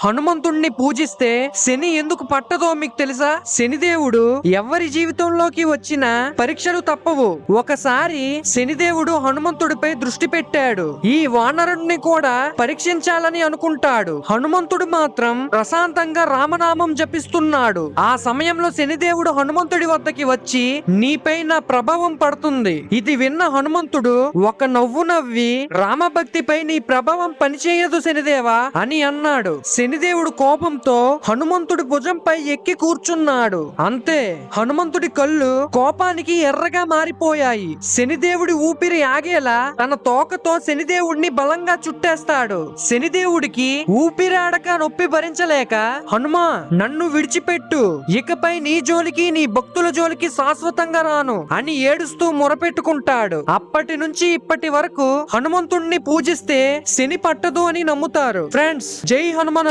హనుమంతుణ్ణి పూజిస్తే శని ఎందుకు పట్టదో మీకు తెలుసా? శనిదేవుడు ఎవరి జీవితంలోకి వచ్చినా పరీక్షలు తప్పవు. ఒకసారి శనిదేవుడు హనుమంతుడిపై దృష్టి పెట్టాడు. ఈ వానరుణ్ణి కూడా పరీక్షించాలని అనుకుంటాడు. హనుమంతుడు మాత్రం ప్రశాంతంగా రామనామం జపిస్తున్నాడు. ఆ సమయంలో శనిదేవుడు హనుమంతుడి వద్దకి వచ్చి, నీపై నా ప్రభావం పడుతుంది. ఇది విన్న హనుమంతుడు ఒక నవ్వు నవ్వి, రామభక్తిపై నీ ప్రభావం పనిచేయదు శనిదేవా అని అన్నాడు. శనిదేవుడు కోపంతో హనుమంతుడి భుజంపై ఎక్కి కూర్చున్నాడు. అంతే, హనుమంతుడి కళ్ళు కోపానికి ఎర్రగా మారిపోయాయి. శనిదేవుడి ఊపిరి ఆగేలా తన తోకతో శనిదేవుడిని బలంగా చుట్టేస్తాడు. శనిదేవుడికి ఊపిరాడక నొప్పి భరించలేక, హనుమా నన్ను విడిచిపెట్టు, ఇకపై నీ జోలికి నీ భక్తుల జోలికి శాశ్వతంగా రాను అని ఏడుస్తూ మొరపెట్టుకుంటాడు. అప్పటి నుంచి ఇప్పటి వరకు హనుమంతుణ్ణి పూజిస్తే శని పట్టదు అని నమ్ముతారు. ఫ్రెండ్స్, జై హనుమాన్.